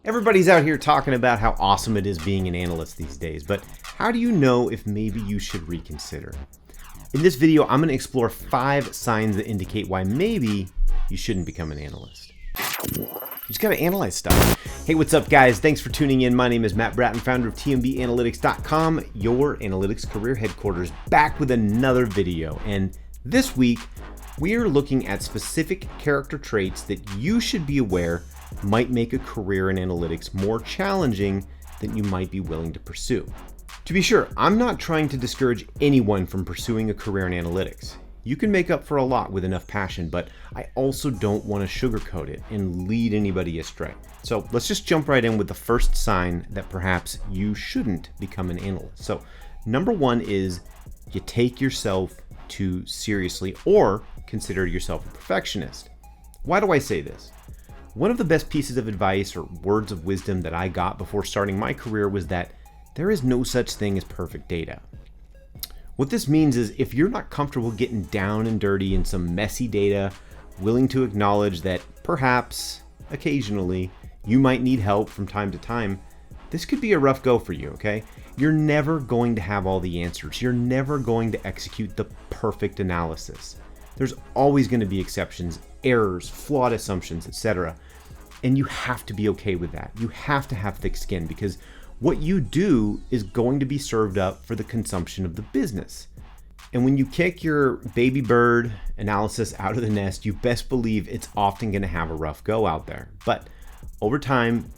Everybody's out here talking about how awesome it is being an analyst these days, but how do you know if maybe you should reconsider? In this video, I'm going to explore 5 signs that indicate why maybe you shouldn't become an analyst. You just got to analyze stuff. Hey, what's up, guys? Thanks for tuning in. My name is Matt Bratton, founder of TMBanalytics.com, your analytics career headquarters, back with another video. And this week, we are looking at specific character traits that you should be aware might make a career in analytics more challenging than you might be willing to pursue. To be sure, I'm not trying to discourage anyone from pursuing a career in analytics. You can make up for a lot with enough passion, but I also don't want to sugarcoat it and lead anybody astray. So let's just jump right in with the first sign that perhaps you shouldn't become an analyst. So number 1 is you take yourself too seriously or consider yourself a perfectionist. Why do I say this? One of the best pieces of advice or words of wisdom that I got before starting my career was that there is no such thing as perfect data. What this means is if you're not comfortable getting down and dirty in some messy data, willing to acknowledge that perhaps, occasionally, you might need help from time to time, this could be a rough go for you, okay? You're never going to have all the answers. You're never going to execute the perfect analysis. There's always going to be exceptions, errors, flawed assumptions, etc. And you have to be okay with that. You have to have thick skin because what you do is going to be served up for the consumption of the business. And when you kick your baby bird analysis out of the nest, you best believe it's often going to have a rough go out there. But over time,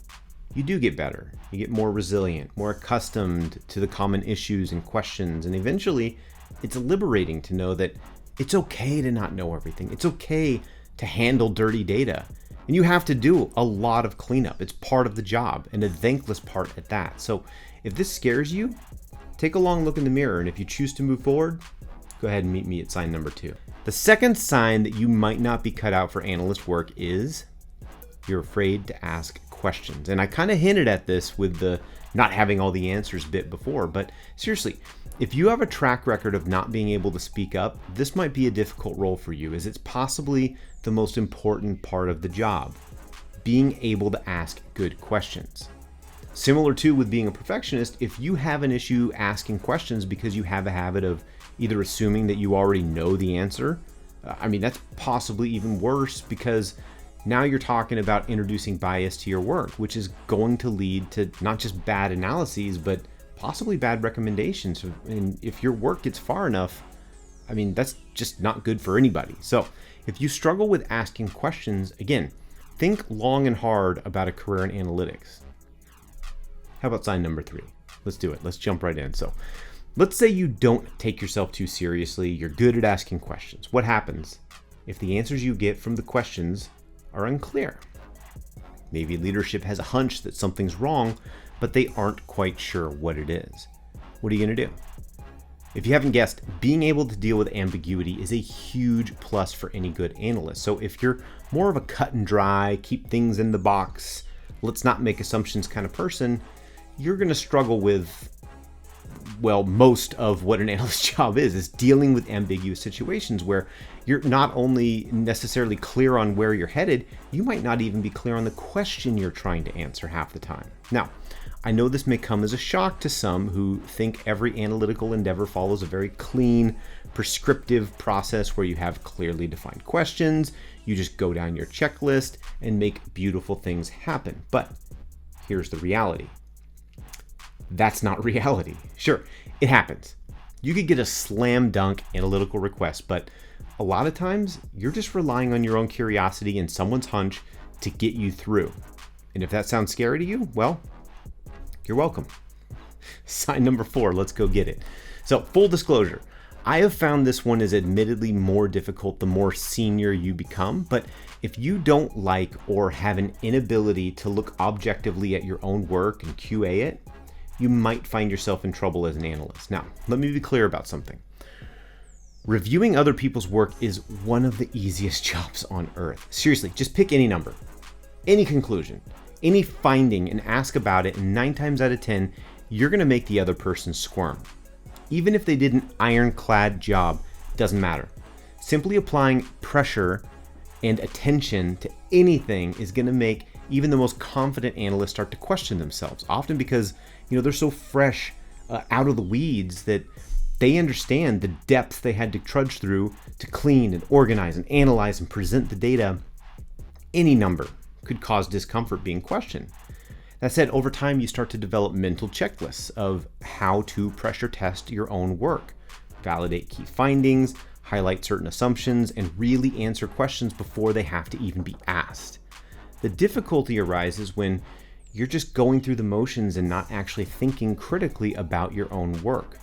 you do get better. You get more resilient, more accustomed to the common issues and questions. And eventually, it's liberating to know that it's okay to not know everything. It's okay to handle dirty data. And you have to do a lot of cleanup. It's part of the job, and a thankless part at that. So if this scares you, take a long look in the mirror, and if you choose to move forward, go ahead and meet me at sign number 2. The second sign that you might not be cut out for analyst work is you're afraid to ask questions. And I kind of hinted at this with the not having all the answers bit before, but seriously, if you have a track record of not being able to speak up, this might be a difficult role for you, as it's possibly the most important part of the job, being able to ask good questions. Similar to with being a perfectionist, if you have an issue asking questions because you have a habit of either assuming that you already know the answer, that's possibly even worse because now you're talking about introducing bias to your work, which is going to lead to not just bad analyses, but possibly bad recommendations. And if your work gets far enough, that's just not good for anybody. So if you struggle with asking questions, again, think long and hard about a career in analytics. How about sign number 3? Let's do it. Let's jump right in. So let's say you don't take yourself too seriously. You're good at asking questions. What happens if the answers you get from the questions are unclear? Maybe leadership has a hunch that something's wrong, but they aren't quite sure what it is. What are you going to do? If you haven't guessed, being able to deal with ambiguity is a huge plus for any good analyst. So if you're more of a cut and dry, keep things in the box, let's not make assumptions kind of person, you're going to struggle with, most of what an analyst job is dealing with ambiguous situations where you're not only necessarily clear on where you're headed, you might not even be clear on the question you're trying to answer half the time. Now, I know this may come as a shock to some who think every analytical endeavor follows a very clean, prescriptive process where you have clearly defined questions, you just go down your checklist and make beautiful things happen. But here's the reality. That's not reality. Sure, it happens. You could get a slam dunk analytical request, but a lot of times you're just relying on your own curiosity and someone's hunch to get you through. And if that sounds scary to you, you're welcome. Sign number 4, let's go get it. So full disclosure, I have found this one is admittedly more difficult the more senior you become, but if you don't like or have an inability to look objectively at your own work and QA it, you might find yourself in trouble as an analyst. Now, let me be clear about something. Reviewing other people's work is one of the easiest jobs on earth. Seriously, just pick any number, any conclusion, any finding and ask about it, and 9 times out of 10, you're going to make the other person squirm. Even if they did an ironclad job, doesn't matter. Simply applying pressure and attention to anything is going to make even the most confident analysts start to question themselves, often because they're so fresh out of the weeds that they understand the depth they had to trudge through to clean and organize and analyze and present the data. Any number could cause discomfort being questioned. That said, over time, you start to develop mental checklists of how to pressure test your own work, validate key findings, highlight certain assumptions, and really answer questions before they have to even be asked. The difficulty arises when you're just going through the motions and not actually thinking critically about your own work.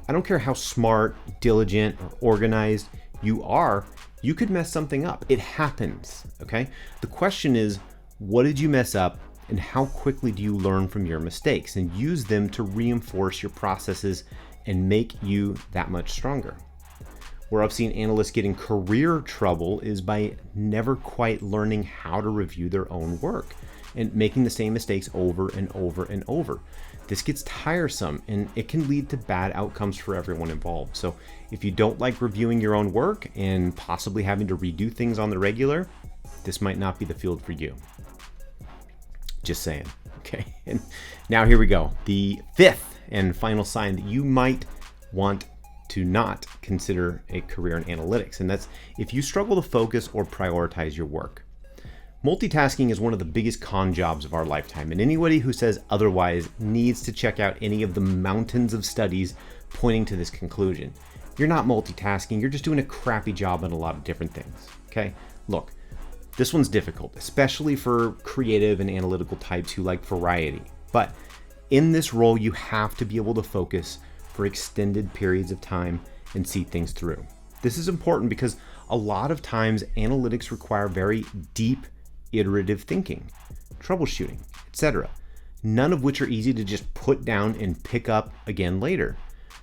I don't care how smart, diligent, or organized you are, you could mess something up. It happens, okay? The question is, what did you mess up, and how quickly do you learn from your mistakes and use them to reinforce your processes and make you that much stronger? Where I've seen analysts get in career trouble is by never quite learning how to review their own work and making the same mistakes over and over and over. This gets tiresome and it can lead to bad outcomes for everyone involved. So if you don't like reviewing your own work and possibly having to redo things on the regular, this might not be the field for you. Just saying. Okay. And now here we go. The fifth and final sign that you might want to not consider a career in analytics, and that's if you struggle to focus or prioritize your work. Multitasking is one of the biggest con jobs of our lifetime, and anybody who says otherwise needs to check out any of the mountains of studies pointing to this conclusion. You're not multitasking, you're just doing a crappy job on a lot of different things, okay? Look, this one's difficult, especially for creative and analytical types who like variety, but in this role, you have to be able to focus for extended periods of time and see things through. This is important because a lot of times analytics require very deep, iterative thinking, troubleshooting, etc., none of which are easy to just put down and pick up again later.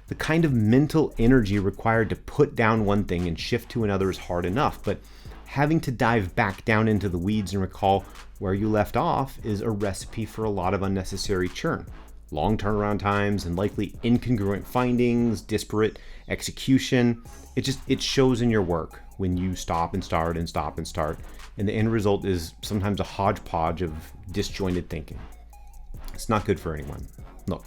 The kind of mental energy required to put down one thing and shift to another is hard enough, but having to dive back down into the weeds and recall where you left off is a recipe for a lot of unnecessary churn. Long turnaround times and likely incongruent findings, disparate execution. It shows in your work when you stop and start and stop and start. And the end result is sometimes a hodgepodge of disjointed thinking. It's not good for anyone. Look,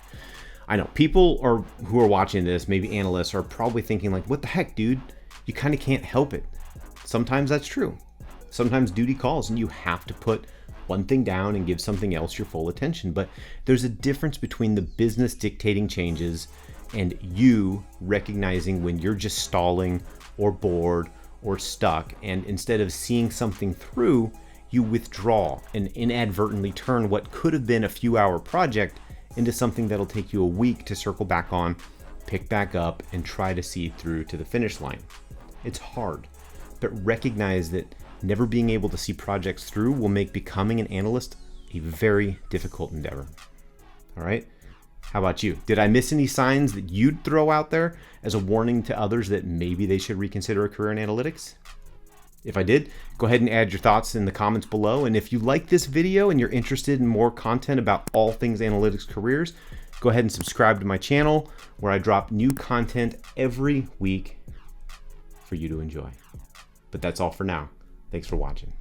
I know people who are watching this, maybe analysts, are probably thinking like, what the heck, dude? You kind of can't help it. Sometimes that's true. Sometimes duty calls and you have to put one thing down and give something else your full attention. But there's a difference between the business dictating changes and you recognizing when you're just stalling or bored or stuck, and instead of seeing something through, you withdraw and inadvertently turn what could have been a few-hour project into something that'll take you a week to circle back on, pick back up, and try to see through to the finish line. It's hard, but recognize that never being able to see projects through will make becoming an analyst a very difficult endeavor. All right? How about you? Did I miss any signs that you'd throw out there as a warning to others that maybe they should reconsider a career in analytics? If I did, go ahead and add your thoughts in the comments below. And if you like this video and you're interested in more content about all things analytics careers, go ahead and subscribe to my channel where I drop new content every week for you to enjoy. But that's all for now. Thanks for watching.